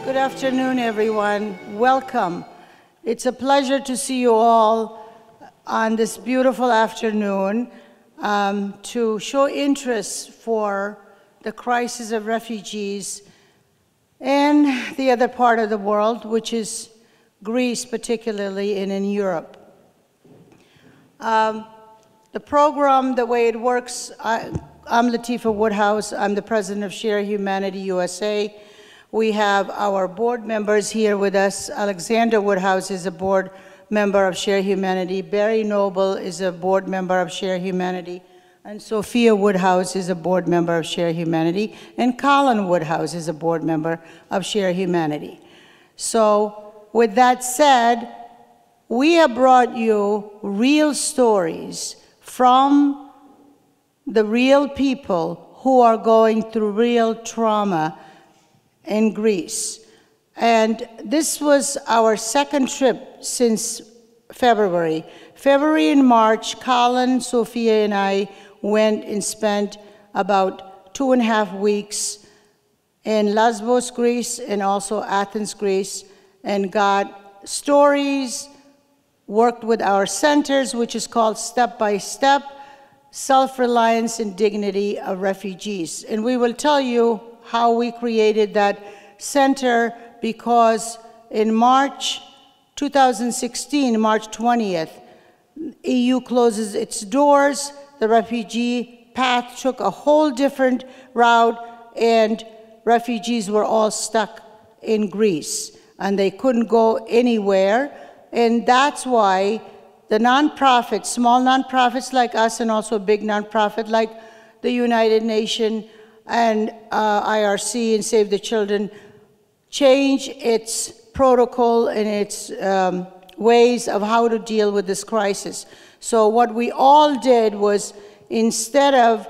Good afternoon, everyone. Welcome. It's a pleasure to see you all on this beautiful afternoon to show interest for the crisis of refugees and the other part of the world, which is Greece particularly, and in Europe. The program, the way it works, I'm Latifah Woodhouse. I'm the president of Share Humanity USA. We have our board members here with us. Alexander Woodhouse is a board member of Share Humanity. Barry Noble is a board member of Share Humanity. And Sophia Woodhouse is a board member of Share Humanity. And Colin Woodhouse is a board member of Share Humanity. So with that said, we have brought you real stories from the real people who are going through real trauma in Greece. And this was our second trip since February. February and March, Colin, Sophia, and I went and spent about 2.5 weeks in Lesbos, Greece, and also Athens, Greece, and got stories, worked with our centers, which is called Step by Step, Self-Reliance and Dignity of Refugees. And we will tell you how we created that center, because in March 2016, March 20th, EU closes its doors, the refugee path took a whole different route, and refugees were all stuck in Greece, and they couldn't go anywhere. And that's why the nonprofits, small nonprofits like us, and also a big nonprofit like the United Nations and IRC and Save the Children, change its protocol and its ways of how to deal with this crisis. So what we all did was, instead of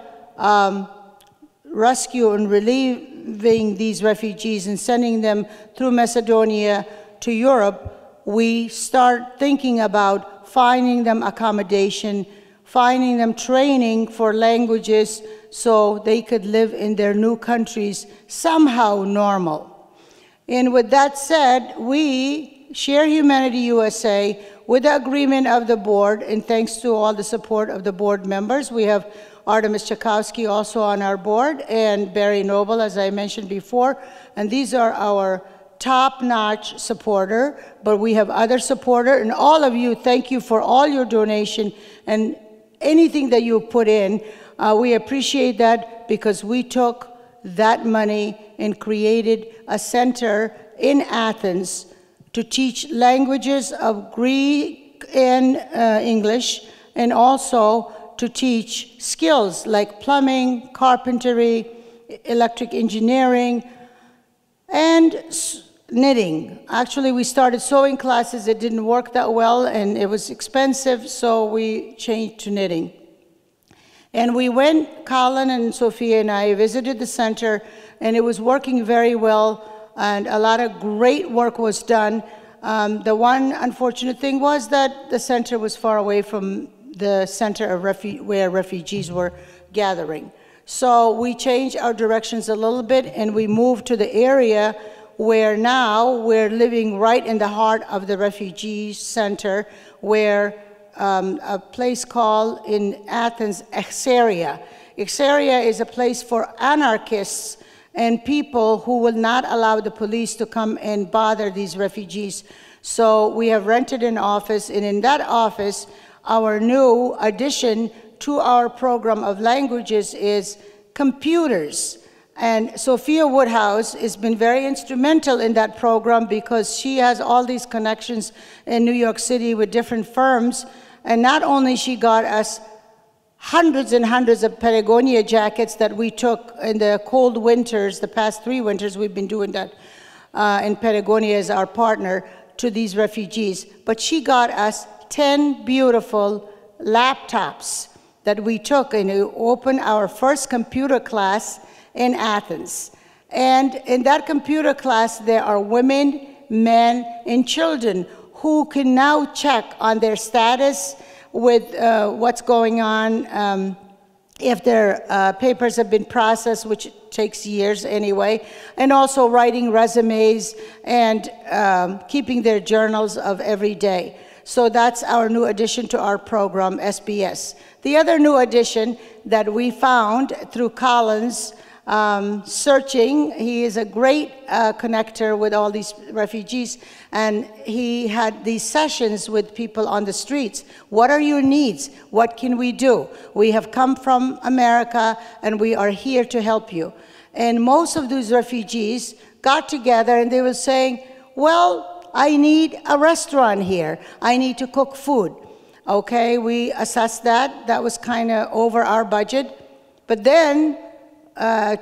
rescue and relieving these refugees and sending them through Macedonia to Europe, we start thinking about finding them accommodation, finding them training for languages so they could live in their new countries somehow normal. And with that said, we, Share Humanity USA, with the agreement of the board, and thanks to all the support of the board members, we have Artemis Tchaikovsky also on our board, and Barry Noble, as I mentioned before, and these are our top-notch supporter, but we have other supporter, and all of you, thank you for all your donation and anything that you put in. We appreciate that, because we took that money and created a center in Athens to teach languages of Greek and English, and also to teach skills like plumbing, carpentry, electric engineering, and knitting. Actually, we started sewing classes. It didn't work that well, and it was expensive, so we changed to knitting. And we went, Colin and Sophia and I visited the center, and it was working very well, and a lot of great work was done. The one unfortunate thing was that the center was far away from the center of where refugees were gathering. So we changed our directions a little bit, and we moved to the area where now we're living right in the heart of the refugee center, where a place called in Athens, Exaria. Exaria is a place for anarchists and people who will not allow the police to come and bother these refugees. So we have rented an office, and in that office, our new addition to our program of languages is computers. And Sophia Woodhouse has been very instrumental in that program, because she has all these connections in New York City with different firms. And not only she got us hundreds and hundreds of Patagonia jackets that we took in the cold winters, the past 3 winters we've been doing that, in Patagonia as our partner, to these refugees, but she got us 10 beautiful laptops that we took and we opened our first computer class in Athens. And in that computer class, there are women, men, and children who can now check on their status with what's going on, if their papers have been processed, which takes years anyway, and also writing resumes and keeping their journals of every day. So that's our new addition to our program, SBS. The other new addition that we found through Collins searching, he is a great connector with all these refugees, and he had these sessions with people on the streets. What are your needs? What can we do? We have come from America, and we are here to help you. And most of those refugees got together, and they were saying, well, I need a restaurant here. I need to cook food. Okay, we assessed that. That was kind of over our budget. But then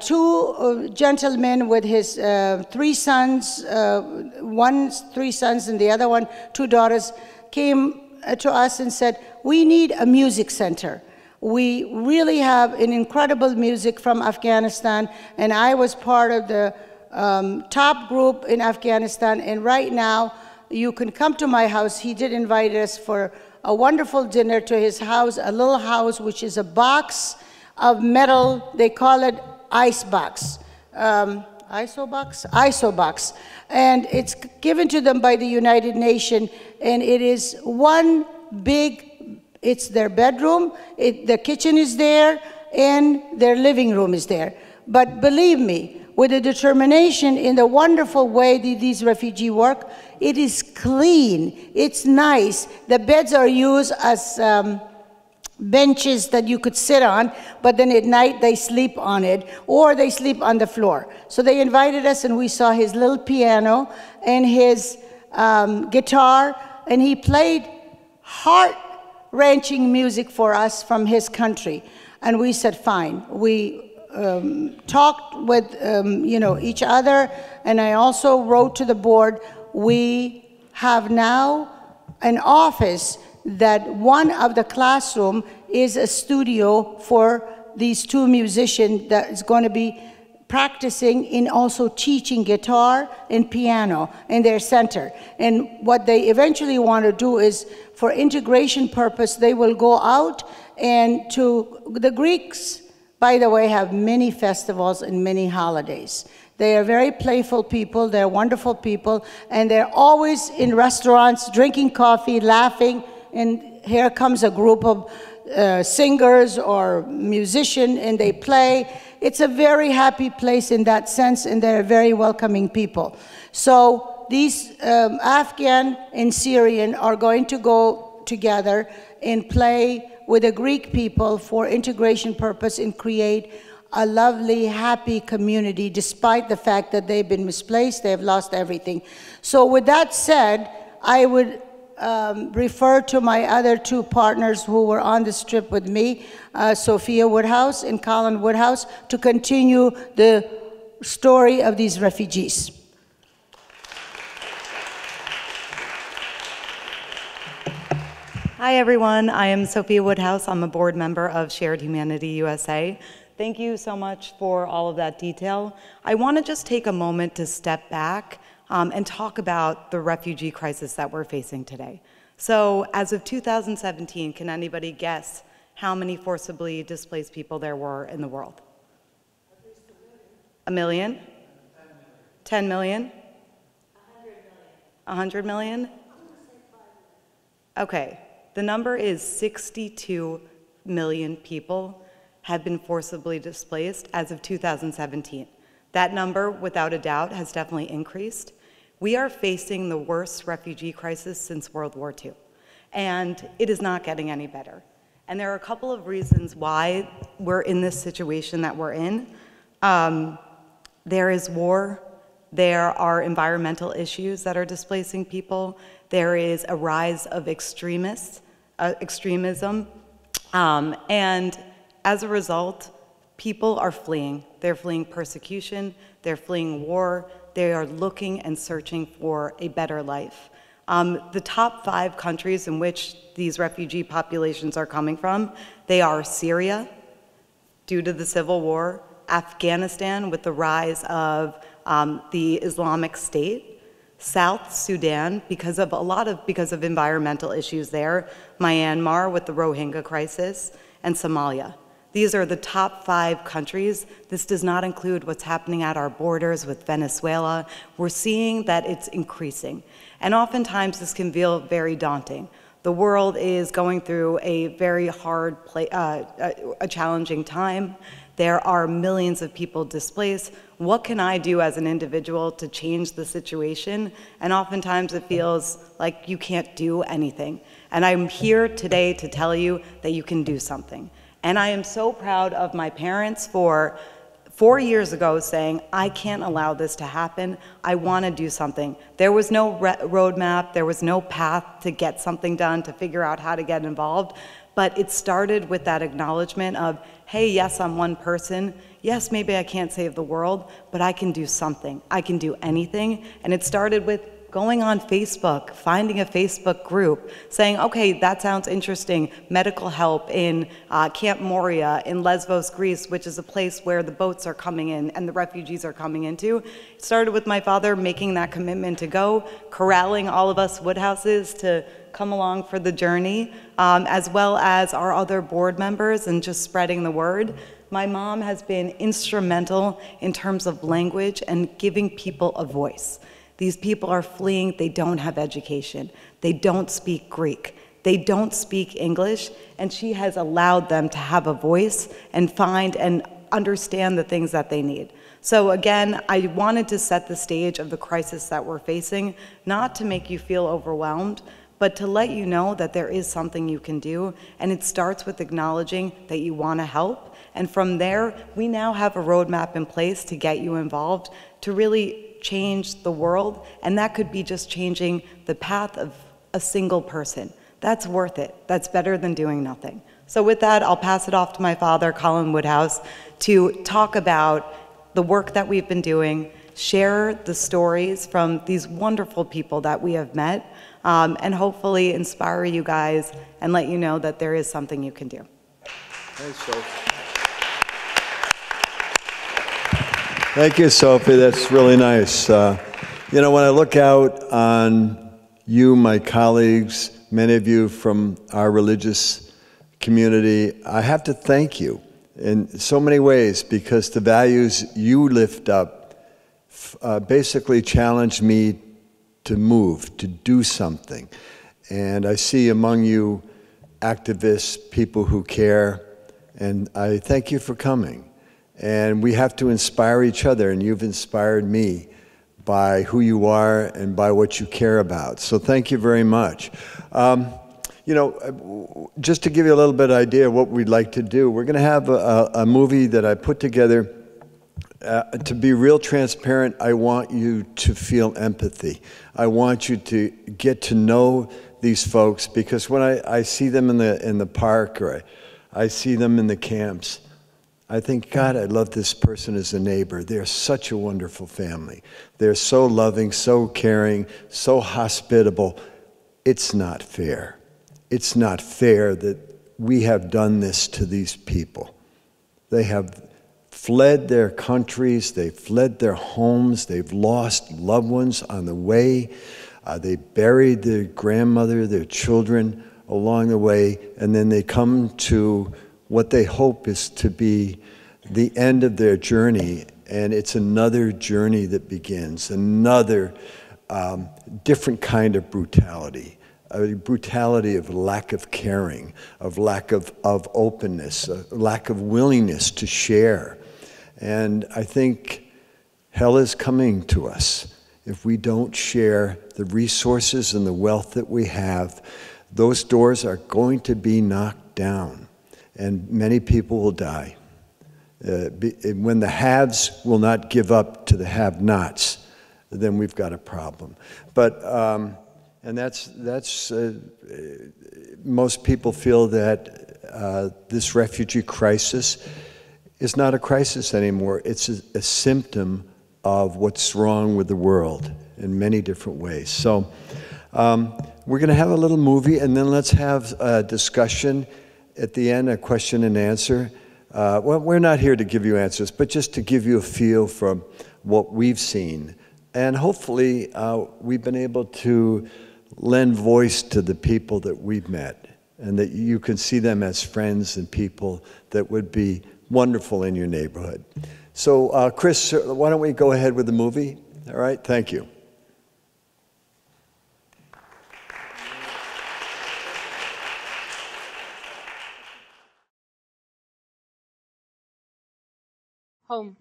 two gentlemen with his 3 sons, one 3 sons and the other one 2 daughters, came to us and said, we need a music center. We really have an incredible music from Afghanistan, and I was part of the top group in Afghanistan, and right now you can come to my house. He did invite us for a wonderful dinner to his house, a little house which is a box of metal. They call it ice box. ISO box? ISO box. And it's given to them by the United Nations, and it is one big, it's their bedroom, the kitchen is there, and their living room is there. But believe me, with the determination in the wonderful way that these refugees work, it is clean, it's nice. The beds are used as benches that you could sit on, but then at night they sleep on it, or they sleep on the floor. So they invited us, and we saw his little piano and his guitar, and he played heart-wrenching music for us from his country. And we said, fine. We talked with each other, and I also wrote to the board. We have now an office that one of the classroom is a studio for these 2 musicians that is going to be practicing and also teaching guitar and piano in their center. And what they eventually want to do is, for integration purpose, they will go out and the Greeks, by the way, have many festivals and many holidays. They are very playful people, they're wonderful people, and they're always in restaurants, drinking coffee, laughing, and here comes a group of singers or musicians, and they play. It's a very happy place in that sense, and they're very welcoming people. So these Afghan and Syrian are going to go together and play with the Greek people for integration purpose and create a lovely, happy community, despite the fact that they've been misplaced, they've lost everything. So with that said, I would refer to my other 2 partners who were on this trip with me, Sophia Woodhouse and Colin Woodhouse, to continue the story of these refugees. Hi everyone, I am Sophia Woodhouse. I'm a board member of Shared Humanity USA. Thank you so much for all of that detail. I want to just take a moment to step back and talk about the refugee crisis that we're facing today. So as of 2017, can anybody guess how many forcibly displaced people there were in the world? A million? 10 million? 100 million? Okay, the number is 62 million people have been forcibly displaced as of 2017. That number, without a doubt, has definitely increased. We are facing the worst refugee crisis since World War II, and it is not getting any better. And there are a couple of reasons why we're in this situation that we're in. There is war, there are environmental issues that are displacing people, there is a rise of extremism, and as a result, people are fleeing. They're fleeing persecution, they're fleeing war, they are looking and searching for a better life. The top 5 countries in which these refugee populations are coming from, they are Syria, due to the civil war, Afghanistan with the rise of the Islamic State, South Sudan because of environmental issues there, Myanmar with the Rohingya crisis, and Somalia. These are the top 5 countries. This does not include what's happening at our borders with Venezuela. We're seeing that it's increasing. And oftentimes this can feel very daunting. The world is going through a very hard, a challenging time. There are millions of people displaced. What can I do as an individual to change the situation? And oftentimes it feels like you can't do anything. And I'm here today to tell you that you can do something. And I am so proud of my parents for 4 years ago saying, I can't allow this to happen. I want to do something. There was no roadmap. There was no path to get something done, to figure out how to get involved. But it started with that acknowledgement of, hey, yes, I'm one person. Yes, maybe I can't save the world, but I can do something. I can do anything. And it started with going on Facebook, finding a Facebook group, saying, okay, that sounds interesting. Medical help in Camp Moria in Lesbos, Greece, which is a place where the boats are coming in and the refugees are coming into. It started with my father making that commitment to go, corralling all of us Woodhouses to come along for the journey, as well as our other board members and just spreading the word. My mom has been instrumental in terms of language and giving people a voice. These people are fleeing, they don't have education, they don't speak Greek, they don't speak English, and she has allowed them to have a voice and find and understand the things that they need. So again, I wanted to set the stage of the crisis that we're facing, not to make you feel overwhelmed, but to let you know that there is something you can do, and it starts with acknowledging that you want to help. And from there, we now have a roadmap in place to get you involved, to really change the world, and that could be just changing the path of a single person. That's worth it. That's better than doing nothing. So with that, I'll pass it off to my father, Colin Woodhouse, to talk about the work that we've been doing, share the stories from these wonderful people that we have met, and hopefully inspire you guys and let you know that there is something you can do. Thanks, Sophie. Thank you, Sophie. That's really nice. You know, when I look out on you, my colleagues, many of you from our religious community, I have to thank you in so many ways, because the values you lift up basically challenge me to move, to do something. And I see among you activists, people who care, and I thank you for coming. And we have to inspire each other, and you've inspired me by who you are and by what you care about. So thank you very much. You know, just to give you a little bit of idea of what we'd like to do, we're going to have a movie that I put together. To be real transparent, I want you to feel empathy. I want you to get to know these folks, because when I see them in the park, or I see them in the camps, I think, God, I love this person as a neighbor. They're such a wonderful family. They're so loving, so caring, so hospitable. It's not fair. It's not fair that we have done this to these people. They have fled their countries, they've fled their homes, they've lost loved ones on the way. They buried their grandmother, their children along the way, and then they come to what they hope is to be the end of their journey, and it's another journey that begins, another different kind of brutality, a brutality of lack of caring, of lack of openness, a lack of willingness to share. And I think hell is coming to us if we don't share the resources and the wealth that we have. Those doors are going to be knocked down, and many people will die. When the haves will not give up to the have-nots, then we've got a problem. But and that's most people feel that this refugee crisis is not a crisis anymore. It's a symptom of what's wrong with the world in many different ways. So We're going to have a little movie, and then let's have a discussion at the end, a question and answer. Well, we're not here to give you answers, but just to give you a feel for what we've seen. And hopefully, we've been able to lend voice to the people that we've met, and that you can see them as friends and people that would be wonderful in your neighborhood. So, Chris, why don't we go ahead with the movie? All right, thank you. Home.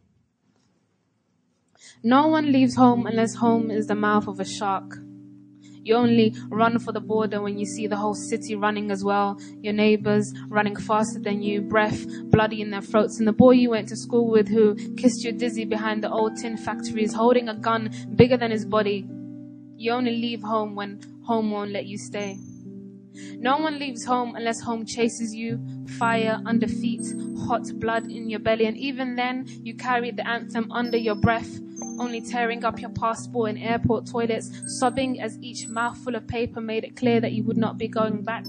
No one leaves home unless home is the mouth of a shark. You only run for the border when you see the whole city running as well. Your neighbors running faster than you, breath bloody in their throats. And the boy you went to school with who kissed you dizzy behind the old tin factories, holding a gun bigger than his body. You only leave home when home won't let you stay. No one leaves home unless home chases you, fire under feet, hot blood in your belly. And even then, you carry the anthem under your breath, only tearing up your passport in airport toilets, sobbing as each mouthful of paper made it clear that you would not be going back.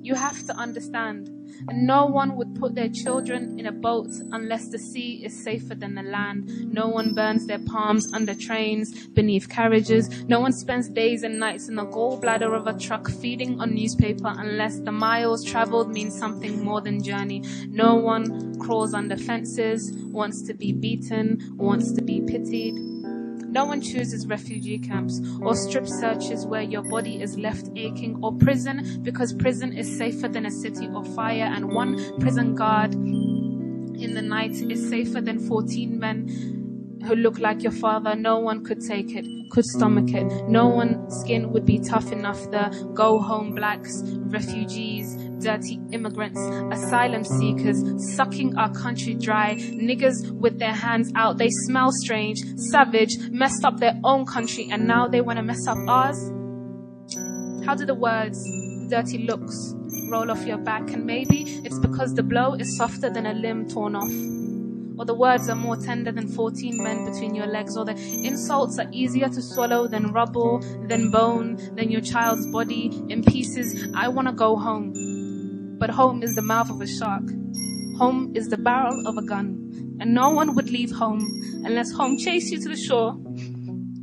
You have to understand, and no one would put their children in a boat unless the sea is safer than the land. No one burns their palms under trains, beneath carriages. No one spends days and nights in the gallbladder of a truck feeding on newspaper unless the miles traveled means something more than journey. No one crawls under fences, wants to be beaten, wants to be pitied. No one chooses refugee camps or strip searches where your body is left aching, or prison because prison is safer than a city of fire, and one prison guard in the night is safer than 14 men who look like your father. No one could take it, could stomach it. No one's skin would be tough enough. The go home blacks, refugees, dirty immigrants, asylum seekers, sucking our country dry, niggers with their hands out. They smell strange, savage, messed up their own country, and now they want to mess up ours. How do the words, dirty looks, roll off your back? And maybe it's because the blow is softer than a limb torn off, or the words are more tender than 14 men between your legs, or the insults are easier to swallow than rubble, than bone, than your child's body in pieces. I want to go home. But home is the mouth of a shark. Home is the barrel of a gun. And no one would leave home unless home chased you to the shore,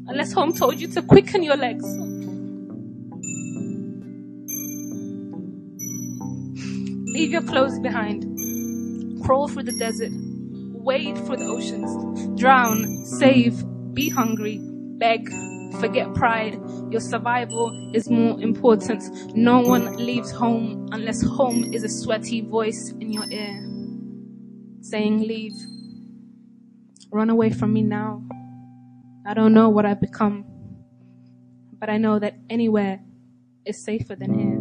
unless home told you to quicken your legs. Leave your clothes behind. Crawl through the desert. Wade through the oceans. Drown. Save. Be hungry. Beg. Forget pride. Your survival is more important. No one leaves home unless home is a sweaty voice in your ear saying, leave. Run away from me now. I don't know what I've become, but I know that anywhere is safer than here.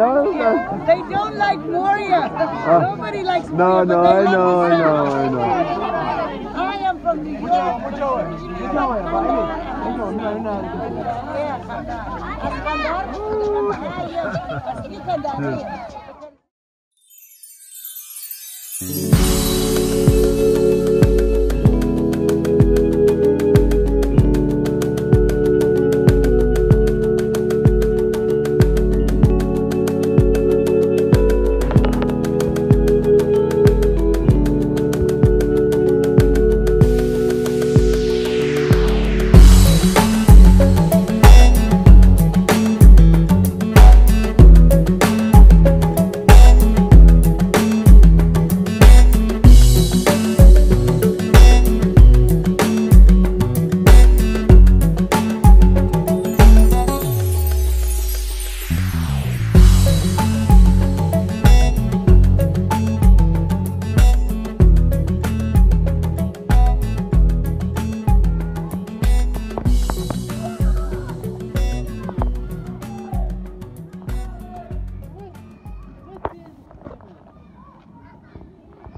No, they don't like Moria. Nobody likes Moria. No, I know. I am from New York.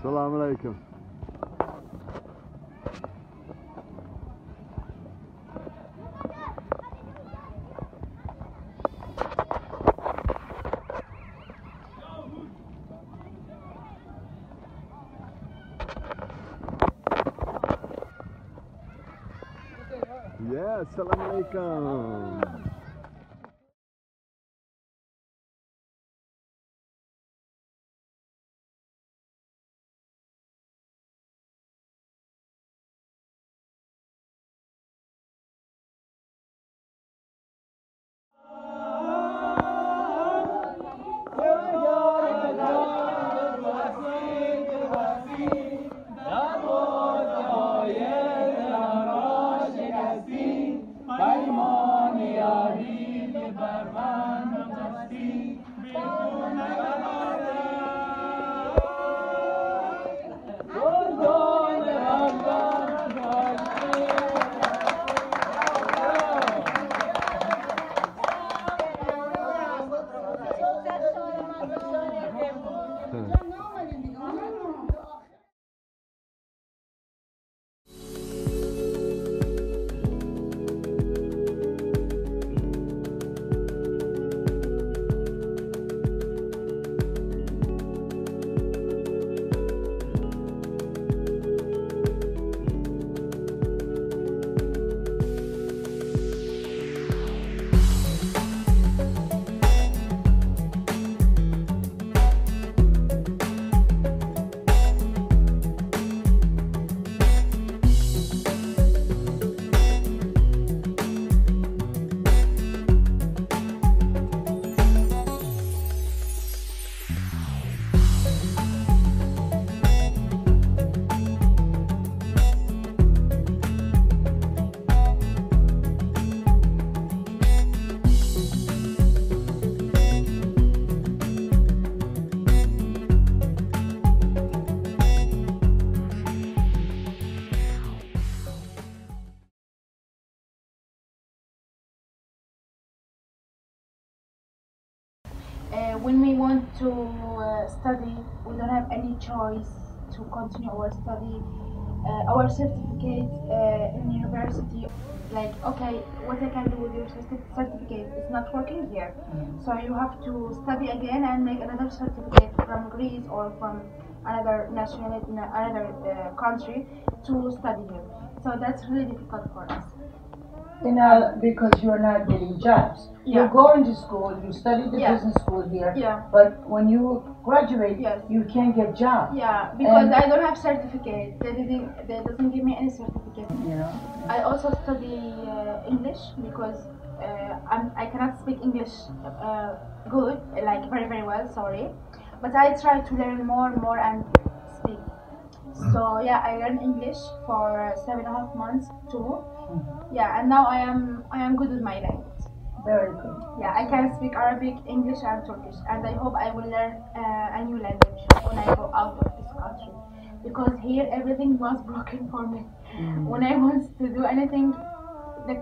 Assalamu alaikum. Yeah, assalamu alaikum. When we want to study, we don't have any choice to continue our study. Our certificate in university, like, okay, what I can do with your certificate is not working here. So you have to study again and make another certificate from Greece or from another nationality, another country to study here. So that's really difficult for us. Because you're not getting jobs. Yeah. You go into school, you study the Yeah. business school here, Yeah. but when you graduate, Yes. you can't get jobs. Yeah, because And- I don't have certificate. They doesn't give me any certificate. You know? I also study English because I cannot speak English good, like very very well. Sorry, but I try to learn more and more and speak. So yeah, I learned English for 7.5 months too. Yeah, and now I am good with my language. Very good. Yeah, I can speak Arabic, English, and Turkish, and I hope I will learn a new language when I go out of this country. Because here everything was broken for me. When I want to do anything, the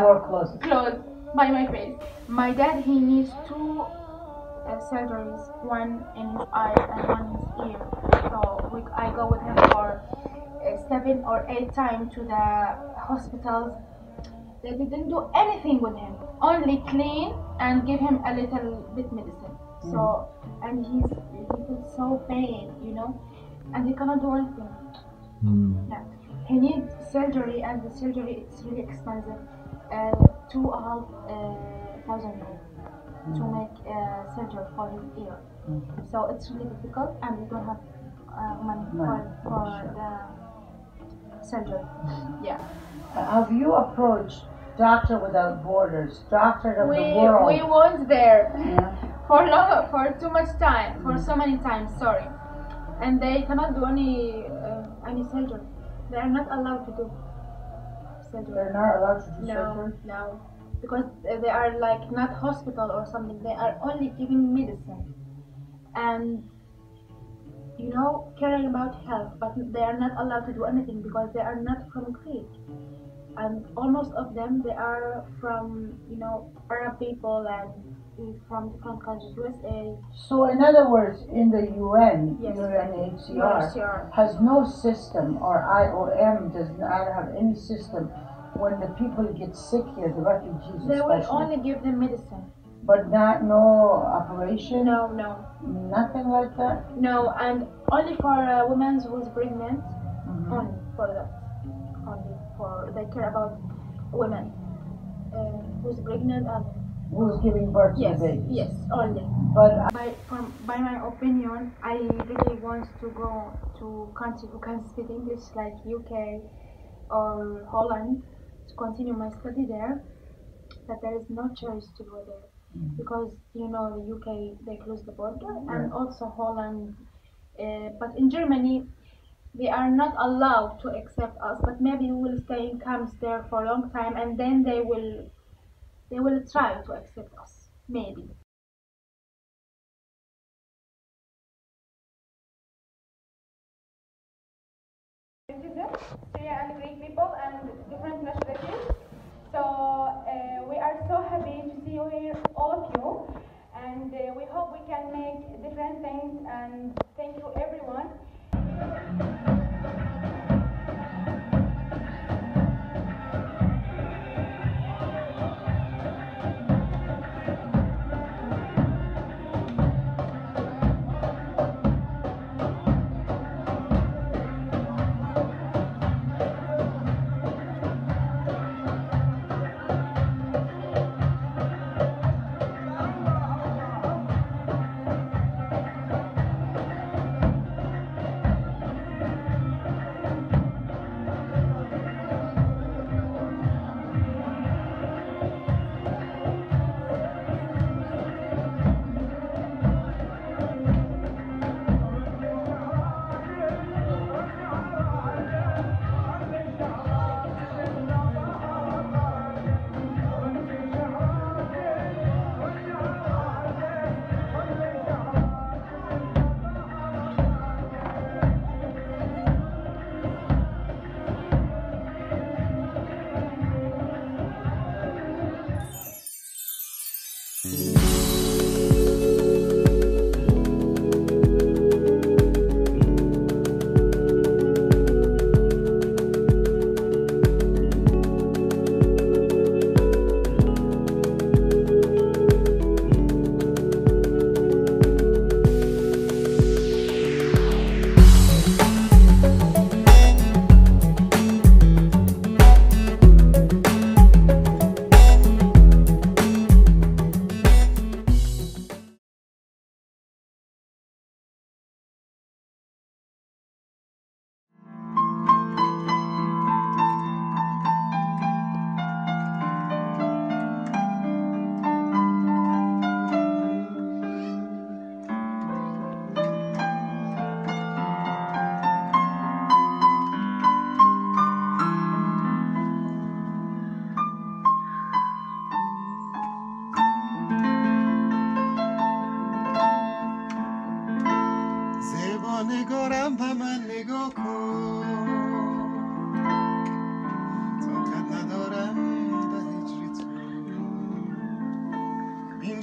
door closes. closed by my face. My dad, he needs two surgeries, one in his eye and one in his ear. So I go with him for 7 or 8 times to the hospitals. They didn't do anything with him, only clean and give him a little bit medicine. So, and he feels so pain, you know, and he cannot do anything. Yeah. He needs surgery, and the surgery it's really expensive, 2,500 to make surgery for his ear. So it's really difficult, and we don't have money for the surgery. Yeah. Have you approached Doctor Without Borders, Doctor of the World? We went there Yeah. for too much time, for so many times. Sorry, and they cannot do any surgery. They are not allowed to do surgery. They're not allowed to do No, surgery? no, because they are like not hospital or something. They are only giving medicine and caring about health, but they are not allowed to do anything because they are not from Greek. And almost of them, they are from Arab people and from different countries, USA. So in other words, in the UN, Yes. UNHCR has no system, or IOM does not have any system when the people get sick here, the refugees They will especially. only give them medicine. But no operation? No, Nothing like that? no, and only for women who's pregnant. Only for that. Only for they care about women who's pregnant and Who's giving birth yes, to the babies? yes, only. But By my opinion, I really want to go to country who can speak English, like UK or Holland, to continue my study there. But there is no choice to go there because the UK they close the border, and also Holland. But in Germany, they are not allowed to accept us. But maybe we will stay in camps there for a long time, and then they will try to accept us. Maybe. Syria and Greek people and different nationalities. So we are so happy to see you here, all of you, and we hope we can make different things. And thank you, everyone.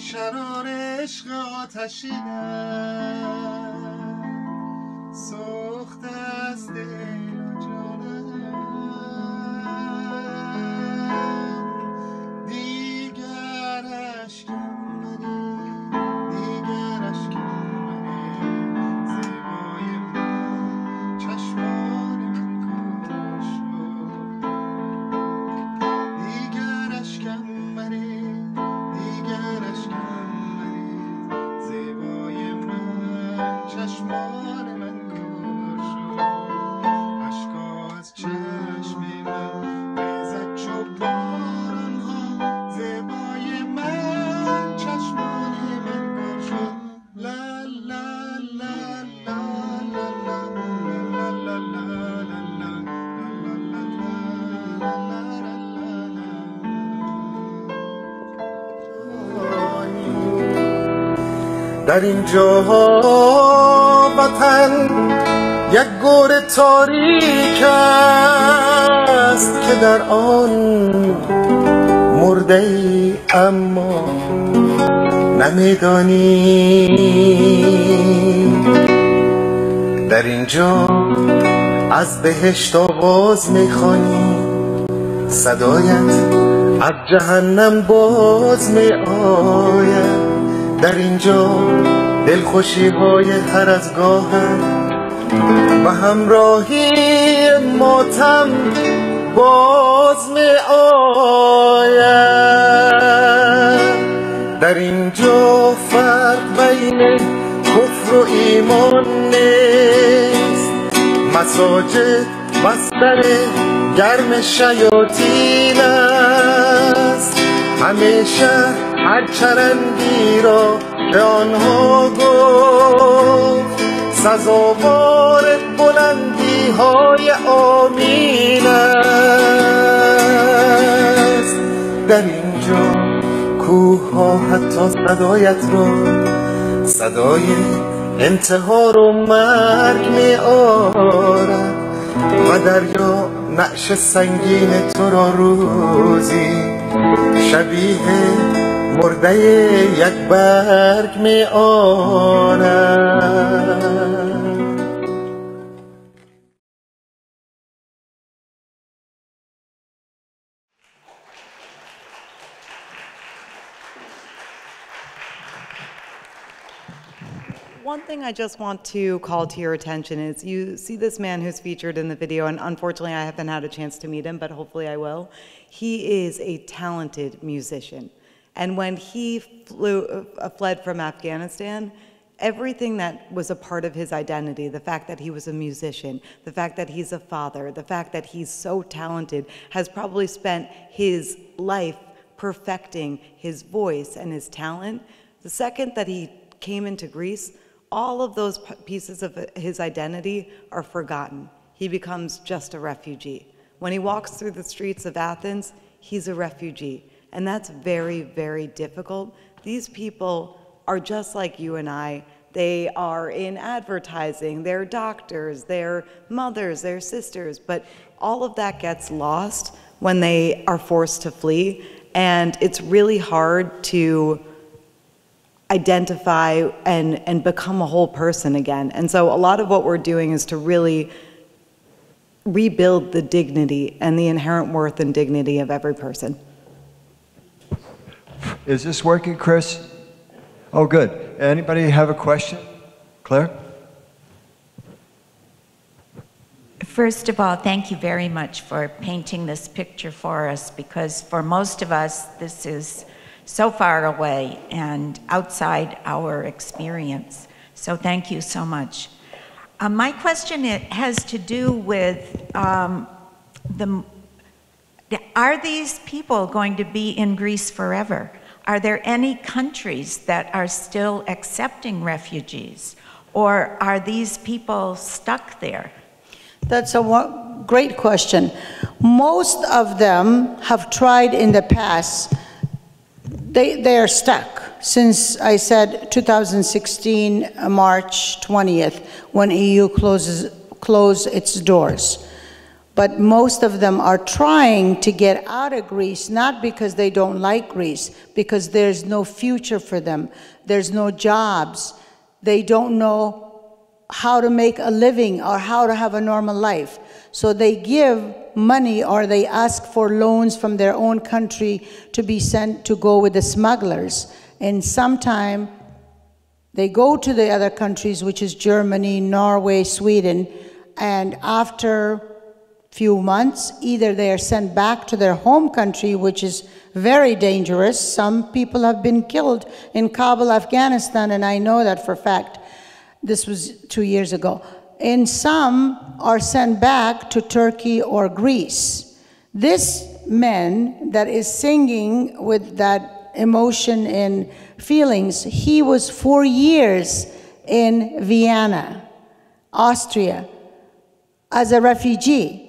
شرار عشق آتشیدم سوخته از دل و جانم دیگر اشکم منی دیگر اشکم منی زیبای من چشمان من کور شد دیگر اشکم منی دیگر اشکم منی زیبای من چشمان من کور شد اشکا از چشم من ریزد چو باران ها زیبای من چشمان من کور شد لا لا لا لا لا لا لا لا در اینجا وطن یک گور تاریک است که در آن مرده ای اما نمیدانی در اینجا از بهشت آواز میخوانی صدایت از جهنم باز می آید در اینجا دلخوشی های هر از گاهم و همراهی ماتم باز می آید در اینجا فرق بین کفر و ایمان نیست مساجد بستر گرم شیاطین است همیشه هر چرندی را به آنها گفت سزاوار بلندی های آمین است در اینجا کوه ها حتی صدایت را صدای انتحار و مرگ می آرد و دریا نعش سنگین تو را روزی شبیه مرده یک برگ می آرد One thing I just want to call to your attention is you see this man who's featured in the video, and unfortunately I haven't had a chance to meet him, but hopefully I will. He is a talented musician. And when he fled from Afghanistan, everything that was a part of his identity, the fact that he was a musician, the fact that he's a father, the fact that he's so talented, has probably spent his life perfecting his voice and his talent. The second that he came into Greece, all of those pieces of his identity are forgotten. He becomes just a refugee. When he walks through the streets of Athens, he's a refugee. And that's very, very difficult. These people are just like you and I. They are in advertising, they're doctors, they're mothers, they're sisters, but all of that gets lost when they are forced to flee. And it's really hard to identify and become a whole person again. And so a lot of what we're doing is to really rebuild the dignity and the inherent worth and dignity of every person. Is this working, Chris? Oh, good. Anybody have a question? Claire? First of all, thank you very much for painting this picture for us, because for most of us, this is so far away and outside our experience. So thank you so much. My question has to do with are these people going to be in Greece forever? Are there any countries that are still accepting refugees? Or are these people stuck there? That's a great question. Most of them have tried in the past. They are stuck since, I said, 2016, March 20th, when EU closed its doors. but most of them are trying to get out of Greece, not because they don't like Greece, because there's no future for them. There's no jobs. They don't know how to make a living or how to have a normal life. So they give money or they ask for loans from their own country to be sent to go with the smugglers. And sometime they go to the other countries, which is Germany, Norway, Sweden, and after few months, either they are sent back to their home country, which is very dangerous. Some people have been killed in Kabul, Afghanistan, and I know that for a fact. This was 2 years ago. And some are sent back to Turkey or Greece. This man that is singing with that emotion and feelings, he was 4 years in Vienna, Austria, as a refugee.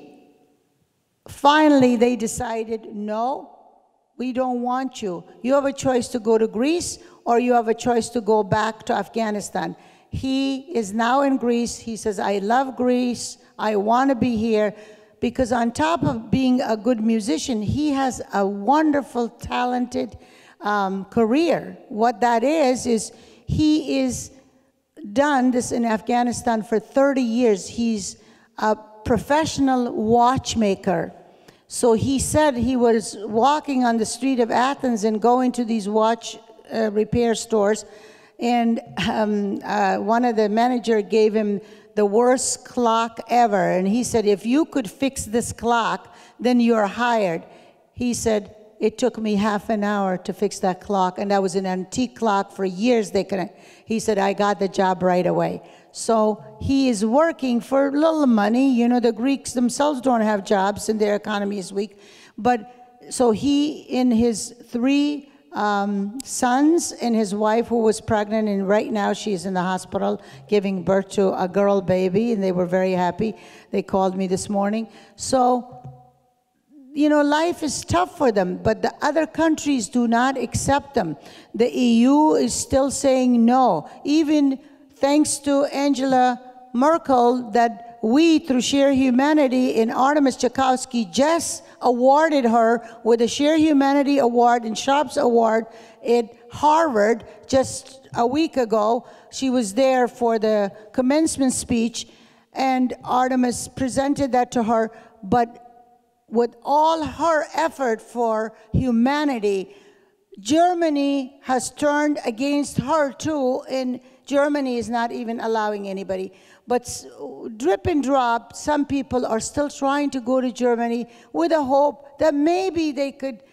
Finally, they decided, no, we don't want you. You have a choice to go to Greece or you have a choice to go back to Afghanistan. He is now in Greece. He says, I love Greece. I want to be here. Because on top of being a good musician, he has a wonderful, talented career. What that is he is done this in Afghanistan for 30 years. He's a professional watchmaker. So he said he was walking on the street of Athens and going to these watch repair stores, and one of the manager gave him the worst clock ever. And he said, if you could fix this clock, then you're hired. He said, it took me half an hour to fix that clock, and that was an antique clock for years. He said, I got the job right away. So he is working for little money. You know, the Greeks themselves don't have jobs and their economy is weak. But so he, in his 3 sons and his wife who was pregnant, and right now she's in the hospital giving birth to a girl baby, and they were very happy. They called me this morning. So, you know, life is tough for them, but the other countries do not accept them. The EU is still saying no. Even thanks to Angela Merkel, that we, through Share Humanity, and Artemis Tchaikovsky just awarded her with a Share Humanity Award and Sharps Award at Harvard just a week ago. She was there for the commencement speech, and Artemis presented that to her. But with all her effort for humanity, Germany has turned against her too, and Germany is not even allowing anybody. But drip and drop, some people are still trying to go to Germany with a hope that maybe they could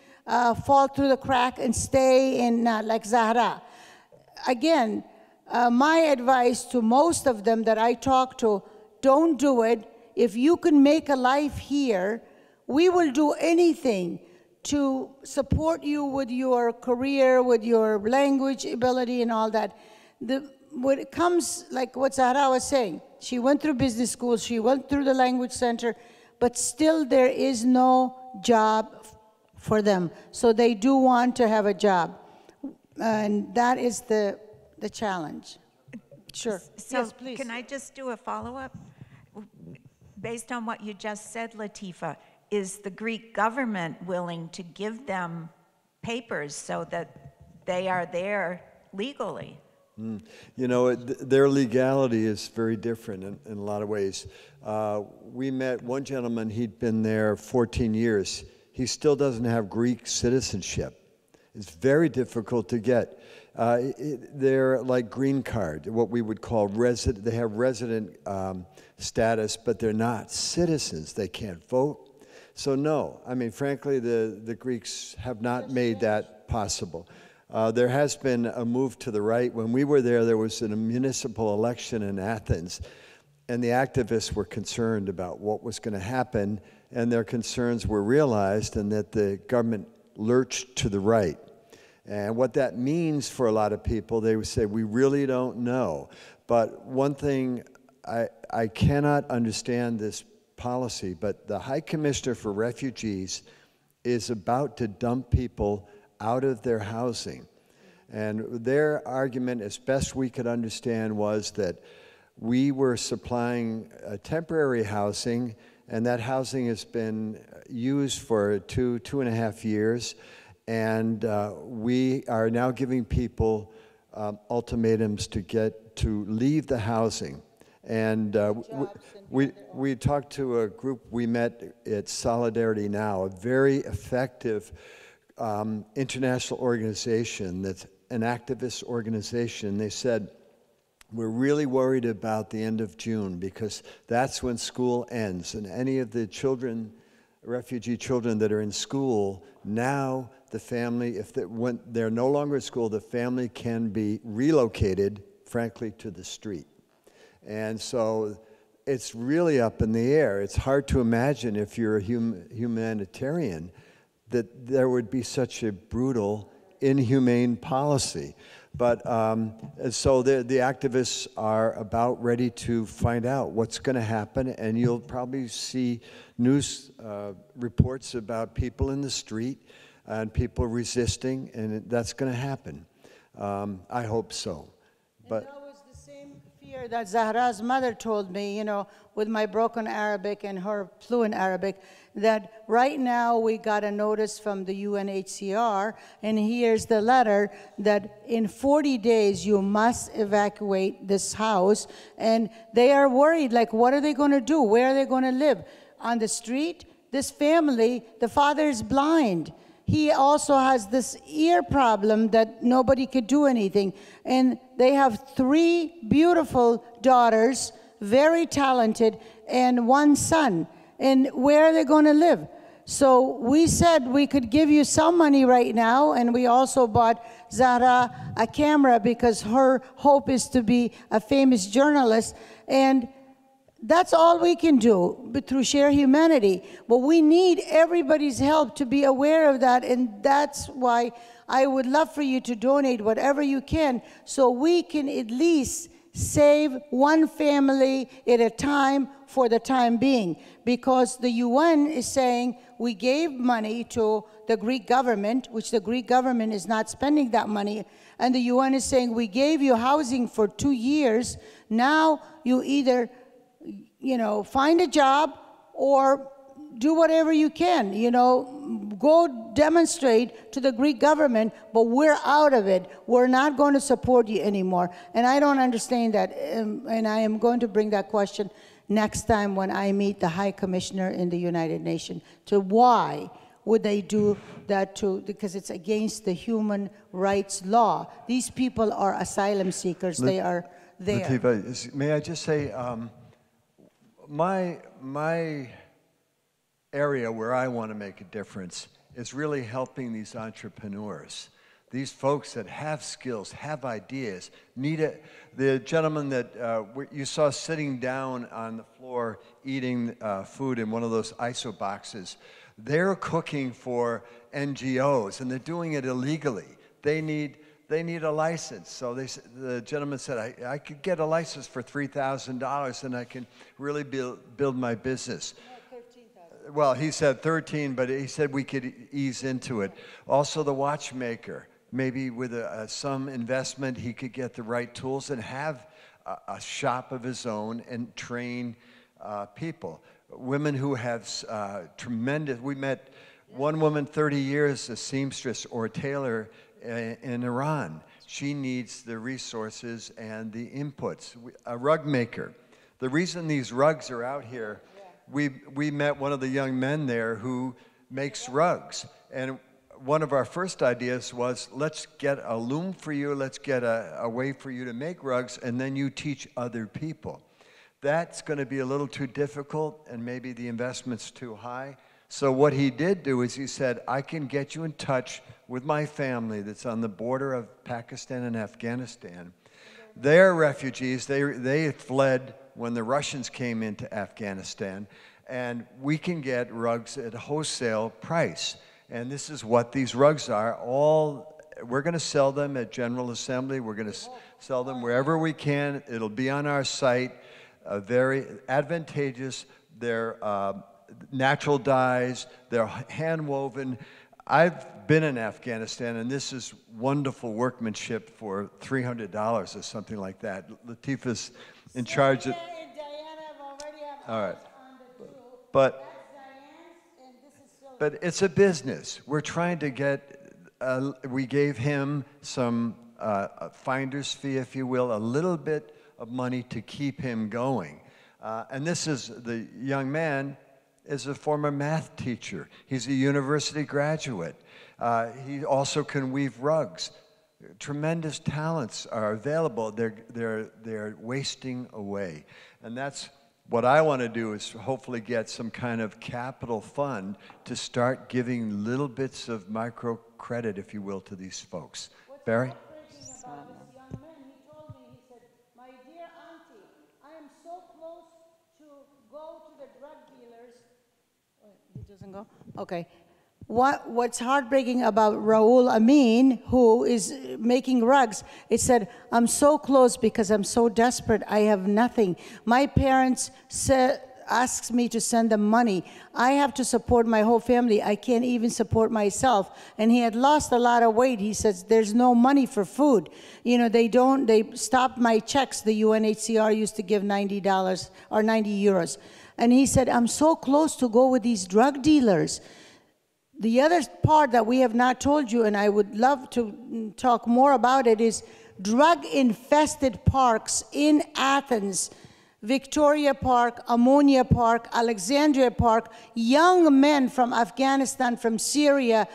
fall through the crack and stay in, like Zahra. Again, my advice to most of them that I talk to, don't do it. If you can make a life here, we will do anything to support you with your career, with your language ability and all that. When it comes, like what Zahra was saying, she went through business school, she went through the language center, but still there is no job for them. So they do want to have a job. And that is the challenge. Sure. So yes, please. Can I just do a follow-up? Based on what you just said, Latifa, is the Greek government willing to give them papers so that they are there legally? You know, their legality is very different in a lot of ways. We met one gentleman, he'd been there 14 years. He still doesn't have Greek citizenship. It's very difficult to get. They're like green card, what we would call resident. They have resident status, but they're not citizens. They can't vote. So no, I mean, frankly, the Greeks have not made that possible. There has been a move to the right. When we were there was a municipal election in Athens, and the activists were concerned about what was going to happen, and their concerns were realized, and that the government lurched to the right. And what that means for a lot of people, they would say, we really don't know. But one thing, I cannot understand this policy, but the High Commissioner for Refugees is about to dump people out of their housing. And their argument, as best we could understand, was that we were supplying temporary housing, and that housing has been used for 2.5 years, and we are now giving people ultimatums to leave the housing. And we talked to a group we met at Solidarity Now, a very effective international organization that's an activist organization. They said, we're really worried about the end of June because that's when school ends, and any of the children, refugee children that are in school, now the family, when they're no longer at school, the family can be relocated, frankly, to the street. And so it's really up in the air. It's hard to imagine, if you're a humanitarian, that there would be such a brutal, inhumane policy. But so the activists are about ready to find out what's going to happen, and you'll probably see news reports about people in the street and people resisting, and that's going to happen. I hope so. But that was the same fear that Zahra's mother told me, you know, with my broken Arabic and her fluent Arabic, that right now we got a notice from the UNHCR, and here's the letter, that in 40 days you must evacuate this house. And they are worried, like, what are they going to do? Where are they going to live? On the street? This family, the father is blind. He also has this ear problem that nobody could do anything. And they have 3 beautiful daughters, very talented, and 1 son. And where are they going to live? So we said we could give you some money right now, and we also bought Zahra a camera because her hope is to be a famous journalist. And that's all we can do, but through Share Humanity. But we need everybody's help to be aware of that, and that's why I would love for you to donate whatever you can so we can at least save one family at a time for the time being. Because the UN is saying we gave money to the Greek government, which the Greek government is not spending that money, and the UN is saying we gave you housing for 2 years. Now you either find a job or do whatever you can, go demonstrate to the Greek government, but we're out of it. We're not going to support you anymore. And I don't understand that, and I am going to bring that question next time when I meet the High Commissioner in the United Nations, to why would they do that because it's against the human rights law. These people are asylum seekers. They are there. Latifa, may I just say, my area where I want to make a difference is really helping these entrepreneurs, these folks that have skills, have ideas, the gentleman that you saw sitting down on the floor eating food in one of those ISO boxes, they're cooking for NGOs, and they're doing it illegally. They need a license. So the gentleman said, I could get a license for $3,000 and I can really build my business. Well, he said 13, but he said we could ease into it. Also the watchmaker, maybe with some investment, he could get the right tools and have a shop of his own and train people. Women who have tremendous, we met one woman 30 years, a seamstress or tailor in Iran. She needs the resources and the inputs. A rug maker. The reason these rugs are out here, we met one of the young men there who makes rugs. And one of our first ideas was, let's get a loom for you, let's get a way for you to make rugs, and then you teach other people. That's going to be a little too difficult, and maybe the investment's too high. So what he did do is he said, I can get you in touch with my family that's on the border of Pakistan and Afghanistan. They're refugees. They fled when the Russians came into Afghanistan, and we can get rugs at a wholesale price. And this is what these rugs are. We're going to sell them at General Assembly. We're going to sell them wherever we can. It'll be on our site. Very advantageous. They're natural dyes. They're hand woven. I've been in Afghanistan, and this is wonderful workmanship for $300 or something like that. Latifa's in charge of. And Diana have already all right. on the But it's a business. We're trying to get, we gave him some finder's fee, if you will, a little bit of money to keep him going. And this is, the young man is a former math teacher. He's a university graduate. He also can weave rugs. Tremendous talents are available. They're wasting away. And that's what I want to do, is hopefully get some kind of capital fund to start giving little bits of microcredit, if you will, to these folks. Barry? About this young man, he told me, he said, my dear auntie, I am so close to go to the drug dealers. Oh, he doesn't go? Okay. What's heartbreaking about Raul Amin, who is making rugs, it said, I'm so close because I'm so desperate. I have nothing. My parents asks me to send them money. I have to support my whole family. I can't even support myself. And he had lost a lot of weight. He says, there's no money for food. You know, they stopped my checks. The UNHCR used to give $90 or 90 euros. And he said, I'm so close to go with these drug dealers. The other part that we have not told you, and I would love to talk more about it, is drug-infested parks in Athens, Victoria Park, Ammonia Park, Alexandria Park, young men from Afghanistan, from Syria,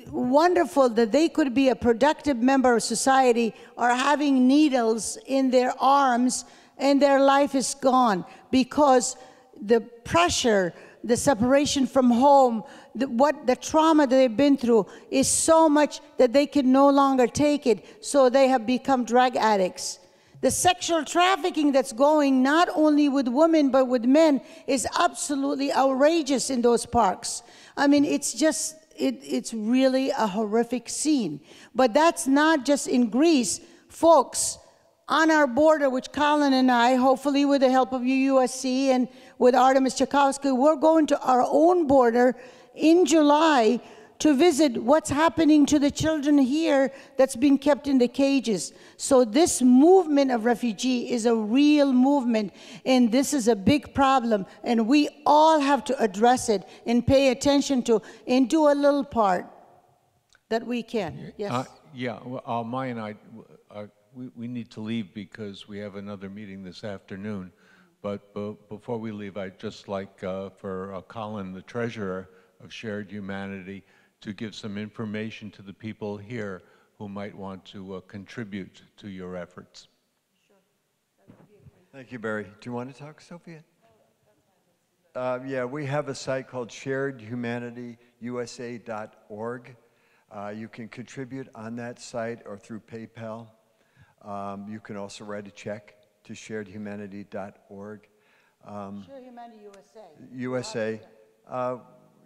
wonderful that they could be a productive member of society, are having needles in their arms, and their life is gone because the pressure, the separation from home, the trauma that they've been through is so much that they can no longer take it, so they have become drug addicts. The sexual trafficking that's going not only with women but with men is absolutely outrageous in those parks. I mean, it's just, it's really a horrific scene. But that's not just in Greece. Folks, on our border, which Colin and I, hopefully with the help of USC and with Artemis Tchaikovsky, we're going to our own border in July to visit what's happening to the children here that's being kept in the cages. So this movement of refugee is a real movement, and this is a big problem, and we all have to address it and pay attention to and do a little part that we can. Yes? Maya and I, we need to leave because we have another meeting this afternoon. But before we leave, I'd just like for Colin, the treasurer of Shared Humanity, to give some information to the people here who might want to contribute to your efforts. Sure. That would be great. Thank you, Barry. Do you want to talk, Sophia? Yeah, we have a site called sharedhumanityyusa.org. You can contribute on that site or through PayPal. You can also write a check to sharedhumanity.org. Share Humanity USA.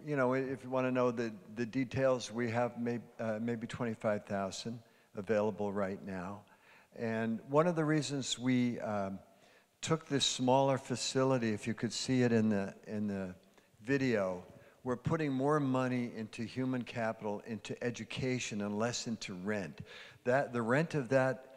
You know, if you want to know the details, we have maybe 25,000 available right now. And one of the reasons we took this smaller facility, if you could see it in the video, we're putting more money into human capital, into education, and less into rent. The rent of that,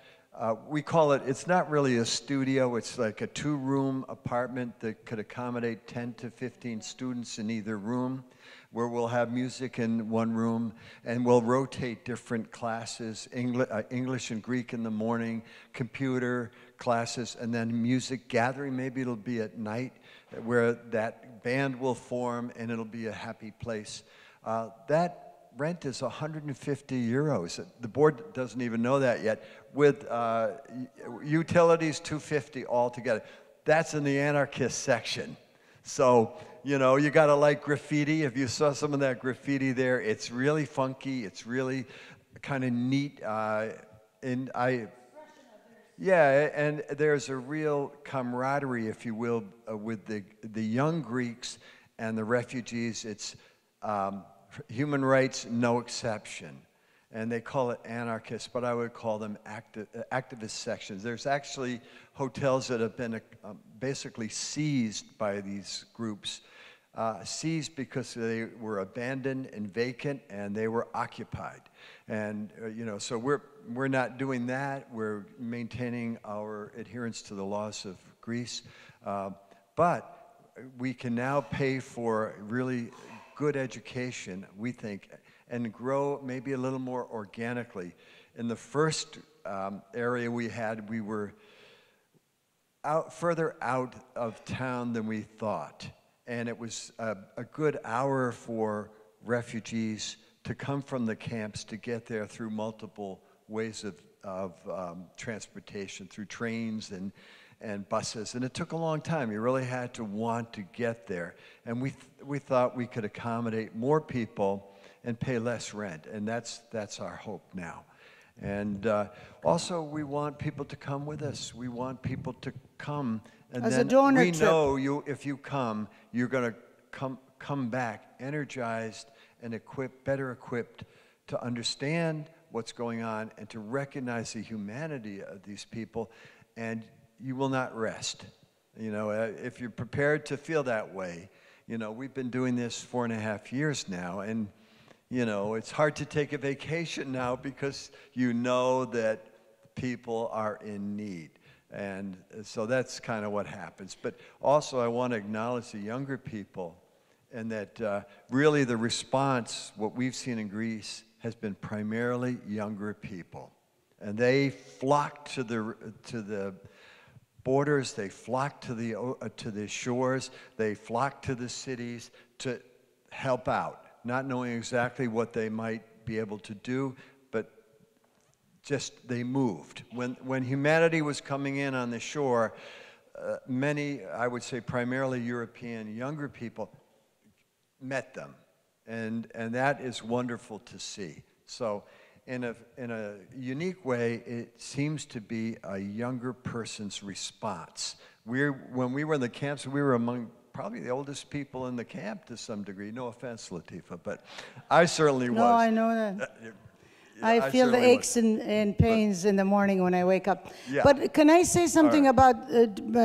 we call it, it's not really a studio, it's like a 2-room apartment that could accommodate 10 to 15 students in either room, where we'll have music in one room, and we'll rotate different classes, English and Greek in the morning, computer classes, and then music gathering. Maybe it'll be at night where that band will form, and it'll be a happy place. That rent is 150 euros. The board doesn't even know that yet. With utilities, 250 altogether. That's in the anarchist section. So, you know, you gotta like graffiti. If you saw some of that graffiti there, it's really funky. It's really kind of neat. And there's a real camaraderie, if you will, with the young Greeks and the refugees. It's human rights, no exception. And they call it anarchists, but I would call them activist sections. There's actually hotels that have been basically seized by these groups, seized because they were abandoned and vacant, and they were occupied. And you know, so we're not doing that. We're maintaining our adherence to the laws of Greece, but we can now pay for really good education, we think, and grow maybe a little more organically. In the first area we had, we were further out of town than we thought. And it was a good hour for refugees to come from the camps to get there through multiple ways of transportation, through trains and buses. And it took a long time. You really had to want to get there. And we thought we could accommodate more people and pay less rent. And that's our hope now. And also, we want people to come with us. We want people to come, and As a then donor we trip. know if you come, you're going to come back energized and better equipped to understand what's going on and to recognize the humanity of these people, and you will not rest. You know, if you're prepared to feel that way, you know, we've been doing this 4.5 years now, and you know, it's hard to take a vacation now because you know that people are in need. And so that's kind of what happens. But also I want to acknowledge the younger people, and that really the response, what we've seen in Greece, has been primarily younger people. And they flock to the borders, they flock to the shores, they flock to the cities to help out, not knowing exactly what they might be able to do, but just they moved. When humanity was coming in on the shore, many, I would say primarily European younger people, met them. And that is wonderful to see. So in a unique way, it seems to be a younger person's response. When we were in the camps, we were among probably the oldest people in the camp to some degree. No offense, Latifah, but I certainly was. No, I know that. I feel the aches and pains in the morning when I wake up. Yeah. But can I say something about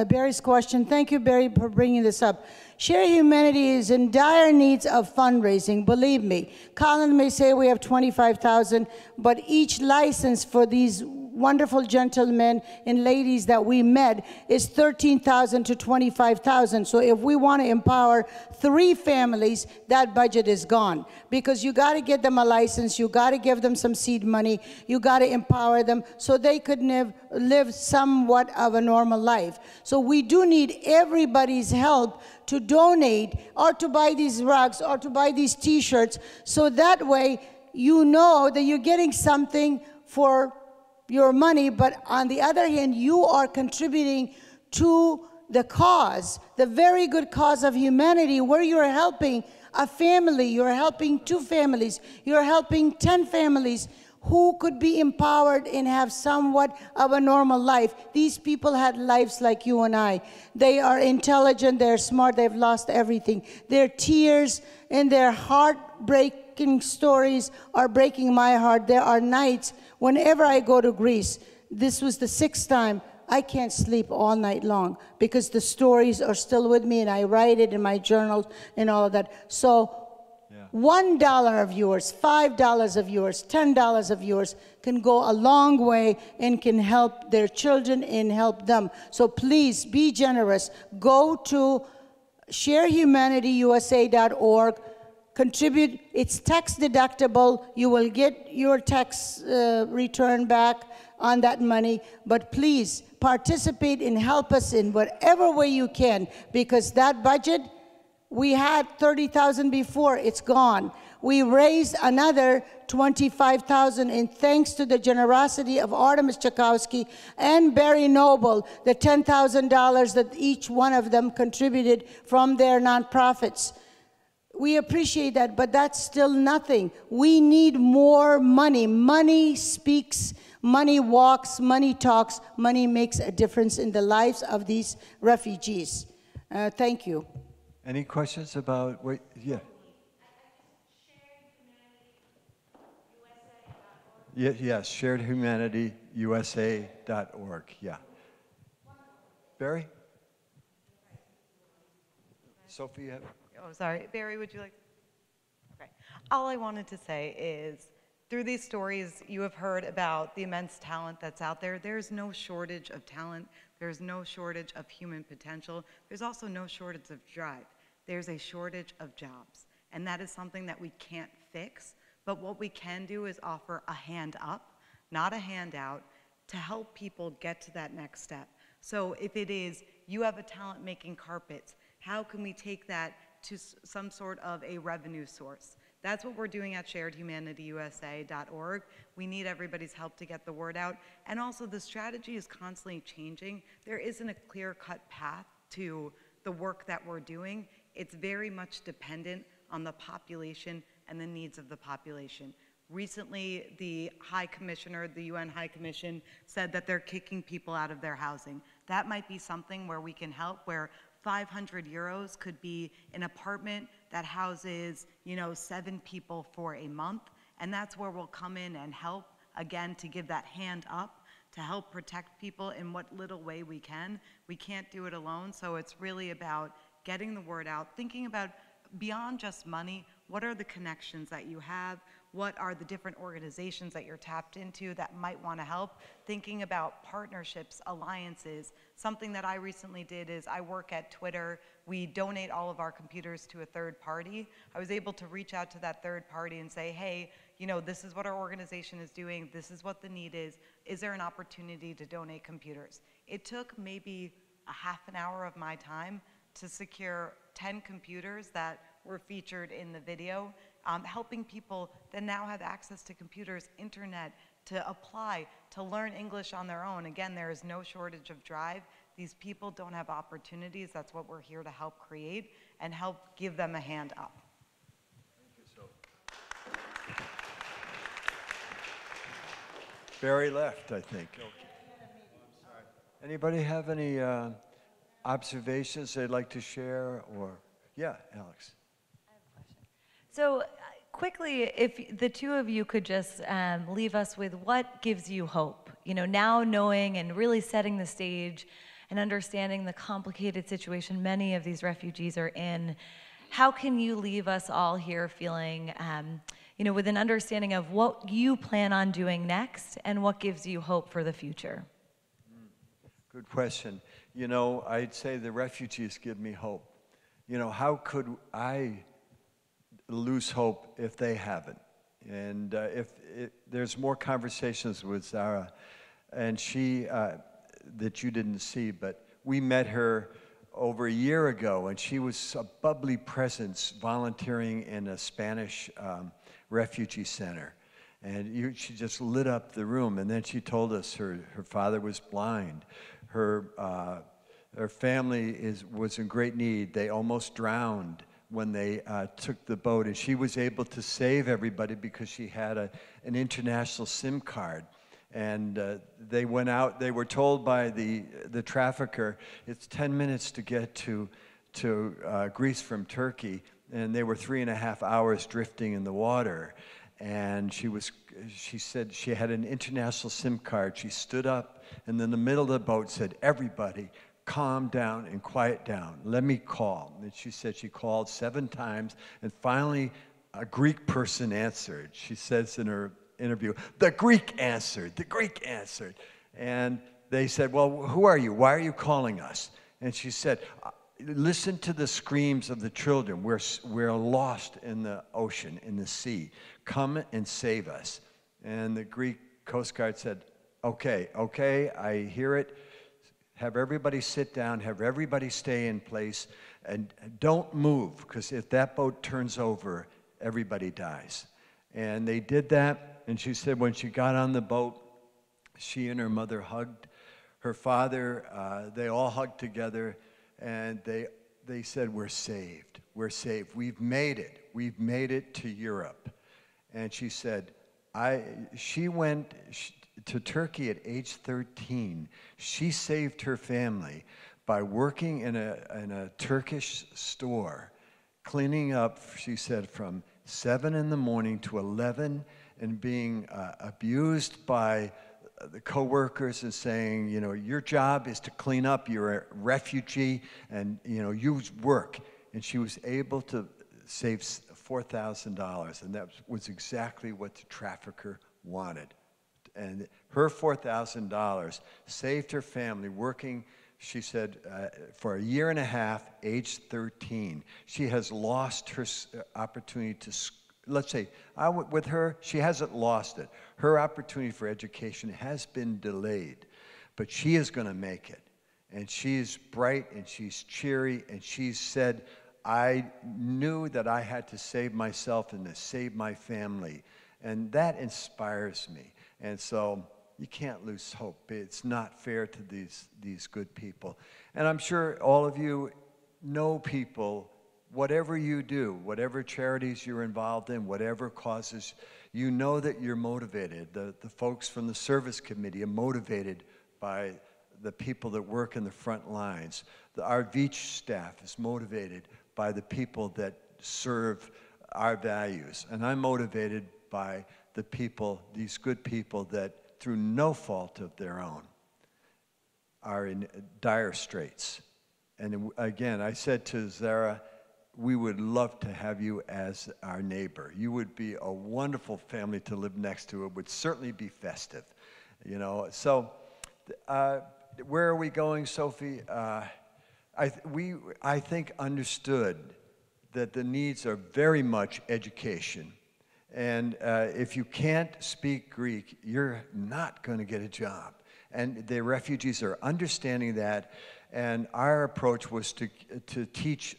Barry's question? Thank you, Barry, for bringing this up. Share Humanity is in dire needs of fundraising, believe me. Colin may say we have 25,000, but each license for these wonderful gentlemen and ladies that we met is 13,000 to 25,000. So if we want to empower 3 families, that budget is gone. Because you got to get them a license, you got to give them some seed money, you got to empower them so they could live somewhat of a normal life. So we do need everybody's help to donate or to buy these rugs or to buy these t-shirts, so that way you know that you're getting something for your money, but on the other hand, you are contributing to the cause, the very good cause of humanity, where you're helping a family, you're helping 2 families, you're helping 10 families who could be empowered and have somewhat of a normal life. These people had lives like you and I. They are intelligent, they're smart, they've lost everything. Their tears and their heartbreaking stories are breaking my heart. There are nights, whenever I go to Greece, this was the 6th time, I can't sleep all night long because the stories are still with me and I write it in my journals and all of that. So $1 of yours, $5 of yours, $10 of yours can go a long way and can help their children and help them. So please be generous. Go to sharehumanityusa.org. Contribute. It's tax deductible. You will get your tax return back on that money. But please participate and help us in whatever way you can, because that budget, we had 30,000 before, it's gone. We raised another 25,000, and thanks to the generosity of Artemis Chakowski and Barry Noble, the $10,000 that each one of them contributed from their nonprofits. We appreciate that, but that's still nothing. We need more money. Money speaks, money walks, money talks, money makes a difference in the lives of these refugees. Thank you. Any questions about what? Yeah. Yes, sharedhumanityusa.org. Yeah. Barry? Sophie, you have? Oh, sorry. Barry, would you like? Okay. All I wanted to say is Through these stories, you have heard about the immense talent that's out there. There's no shortage of talent. There's no shortage of human potential. There's also no shortage of drive. There's a shortage of jobs. And that is something that we can't fix. But what we can do is offer a hand up, not a handout, to help people get to that next step. So if it is, you have a talent making carpets, how can we take that to some sort of a revenue source? That's what we're doing at sharedhumanityyusa.org. We need everybody's help to get the word out. And also the strategy is constantly changing. There isn't a clear-cut path to the work that we're doing. It's very much dependent on the population and the needs of the population. Recently, the High Commissioner, the UN High Commission, said that they're kicking people out of their housing. That might be something where we can help, where 500 euros could be an apartment that houses, 7 people for a month. And that's where we'll come in and help, again, to give that hand up, to help protect people in what little way we can. We can't do it alone, so it's really about getting the word out, thinking about beyond just money, what are the connections that you have? What are the different organizations that you're tapped into that might want to help? Thinking about partnerships, alliances. Something that I recently did is I work at Twitter. We donate all of our computers to a third party. I was able to reach out to that third party and say, hey, this is what our organization is doing. This is what the need is. Is there an opportunity to donate computers? It took maybe a half an hour of my time to secure 10 computers that were featured in the video, helping people that now have access to computers, internet, to apply, to learn English on their own. Again, there is no shortage of drive. These people don't have opportunities. That's what we're here to help create and help give them a hand up. Thank you, so. Barry left, I think. Okay. Anybody have any observations they'd like to share? Or yeah, Alex. So quickly, if the two of you could just leave us with what gives you hope, now knowing and really setting the stage and understanding the complicated situation many of these refugees are in, how can you leave us all here feeling, with an understanding of what you plan on doing next and what gives you hope for the future? Good question. I'd say the refugees give me hope. How could I lose hope if they haven't? And there's more conversations with Zara, and she, that you didn't see, but we met her over a year ago, and she was a bubbly presence volunteering in a Spanish refugee center. And she just lit up the room, and then she told us her father was blind. Her family was in great need. They almost drowned when they took the boat, and she was able to save everybody because she had an international SIM card. And they went out, they were told by the trafficker, it's 10 minutes to get to Greece from Turkey, and they were 3.5 hours drifting in the water. And she said she had an international SIM card. She stood up and in the middle of the boat said, everybody, calm down and quiet down. Let me call. And she said she called 7 times, and finally a Greek person answered. She says in her interview, the Greek answered. And they said, well, who are you? Why are you calling us? And she said, listen to the screams of the children. We're lost in the ocean, in the sea. Come and save us. And the Greek Coast Guard said, okay, I hear it. Have everybody sit down, have everybody stay in place, and don't move, because if that boat turns over, everybody dies. And they did that, and she said when she got on the boat, she and her mother hugged her father. They all hugged together, and they said, we're saved, we've made it to Europe. And she said, she went to Turkey at age 13. She saved her family by working in a Turkish store, cleaning up, she said, from 7 in the morning to 11, and being abused by the co-workers and saying, your job is to clean up, you're a refugee, and you work. And she was able to save $4,000, and that was exactly what the trafficker wanted. And her $4,000 saved her family working, she said, for a year and a half, age 13. She has lost her opportunity to, let's say, with her, she hasn't lost it. Her opportunity for education has been delayed, but she is going to make it. And she's bright and she's cheery, and she said, I knew that I had to save myself and to save my family. And that inspires me. And so you can't lose hope. It's not fair to these good people. And I'm sure all of you know people, whatever you do, whatever charities you're involved in, whatever causes, you know that you're motivated. The folks from the service committee are motivated by the people that work in the front lines. Our Beach staff is motivated by the people that serve our values. And I'm motivated by the people, these good people that through no fault of their own are in dire straits. And again, I said to Zara, we would love to have you as our neighbor. You would be a wonderful family to live next to. It would certainly be festive, you know. So where are we going, Sophie? I think understood that the needs are very much education. And if you can't speak Greek, you're not going to get a job. And the refugees are understanding that. And our approach was to teach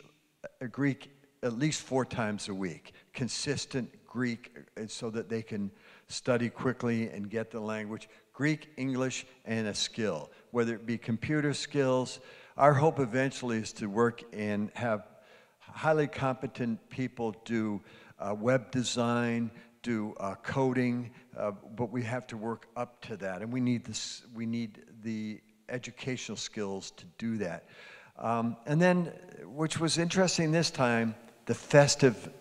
Greek at least 4 times a week, consistent Greek, so that they can study quickly and get the language. Greek, English, and a skill, whether it be computer skills. Our hope eventually is to work and have highly competent people do web design, do coding, but we have to work up to that, and we need the educational skills to do that. And then, which was interesting this time, the festive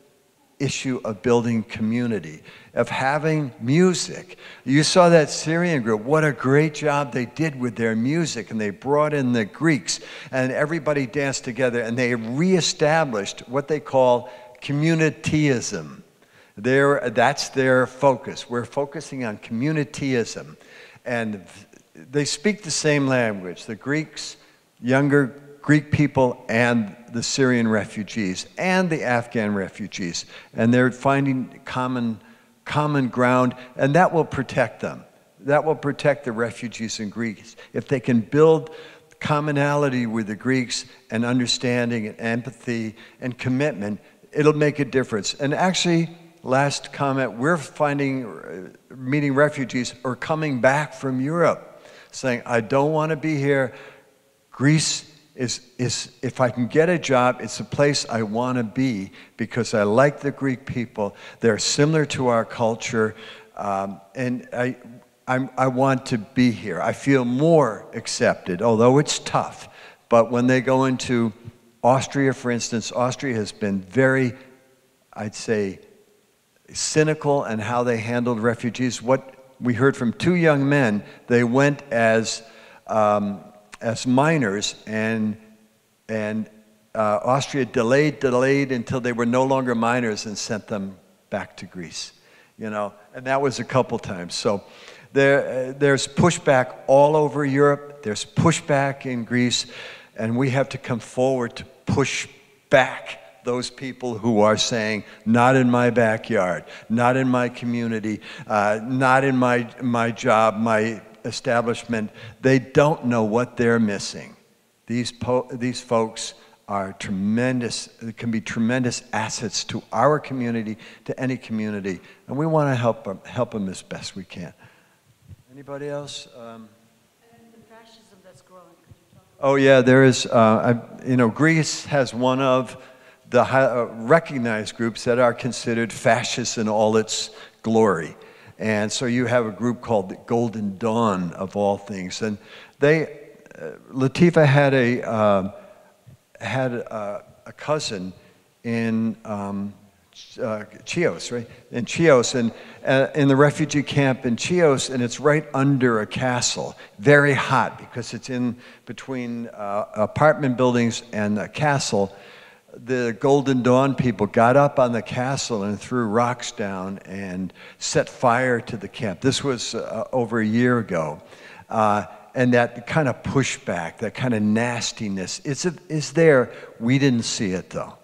issue of building community, of having music. You saw that Syrian group, what a great job they did with their music, and they brought in the Greeks, and everybody danced together, and they reestablished what they call communityism. That's their focus. We're focusing on communityism, and they speak the same language, the Greeks, younger Greek people, and the Syrian refugees, and the Afghan refugees. And they're finding common ground, and that will protect them. That will protect the refugees and Greeks. If they can build commonality with the Greeks and understanding and empathy and commitment, it'll make a difference. And actually, last comment, we're finding, meeting refugees are coming back from Europe, saying, I don't want to be here. Greece is, if I can get a job, it's a place I want to be because I like the Greek people. They're similar to our culture, and I want to be here. I feel more accepted, although it's tough. But when they go into Austria, for instance, Austria has been very, I'd say, cynical in how they handled refugees. What we heard from 2 young men, they went as minors, and Austria delayed until they were no longer minors and sent them back to Greece, you know, and that was a couple times. So there's pushback all over Europe, there's pushback in Greece, and we have to come forward to push back those people who are saying, not in my backyard, not in my community, not in my job, my establishment. They don't know what they're missing. These folks are tremendous, can be tremendous assets to our community, to any community, and we want to help them as best we can. Anybody else? And the fascism that's growing. Oh yeah, there is, you know, Greece has one of the recognized groups that are considered fascist in all its glory. And so you have a group called the Golden Dawn, of all things. And they, Latifa had a cousin in Chios, right? In Chios, and in the refugee camp in Chios, and it's right under a castle. Very hot because it's in between apartment buildings and a castle. the Golden Dawn people got up on the castle and threw rocks down and set fire to the camp. This was over a year ago. And that kind of pushback, that kind of nastiness, is there. We didn't see it, though.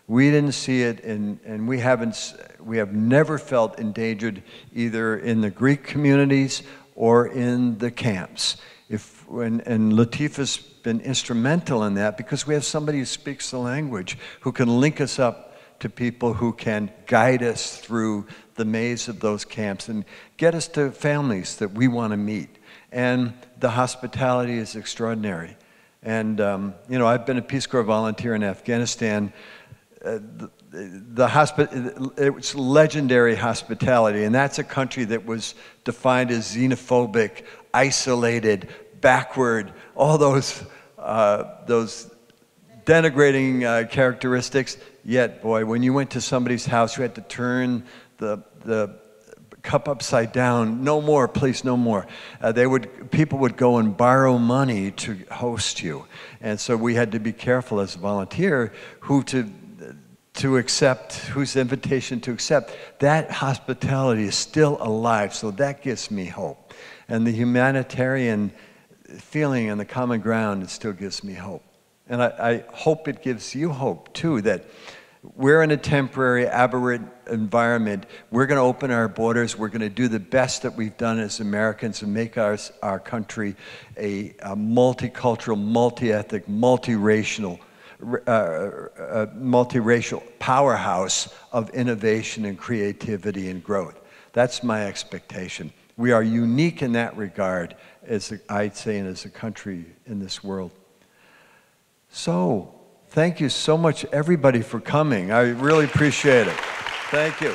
We didn't see it, and we have never felt endangered either in the Greek communities or in the camps. And Latifah's been instrumental in that because we have somebody who speaks the language, who can link us up to people who can guide us through the maze of those camps and get us to families that we want to meet. And the hospitality is extraordinary. And, you know, I've been a Peace Corps volunteer in Afghanistan. It's legendary hospitality, and that's a country that was defined as xenophobic, isolated, backward, all those denigrating characteristics. Yet, boy, when you went to somebody's house, you had to turn the cup upside down. No more, please, no more. People would go and borrow money to host you, and so we had to be careful as a volunteer whose invitation to accept. That hospitality is still alive, so that gives me hope. And the humanitarian feeling and the common ground, it still gives me hope. And I hope it gives you hope, too, that we're in a temporary, aberrant environment. We're going to open our borders. We're going to do the best that we've done as Americans and make our country a multicultural, multi-ethnic, multiracial powerhouse of innovation and creativity and growth. That's my expectation. We are unique in that regard, I'd say, as a country in this world. So, thank you so much, everybody, for coming. I really appreciate it. Thank you.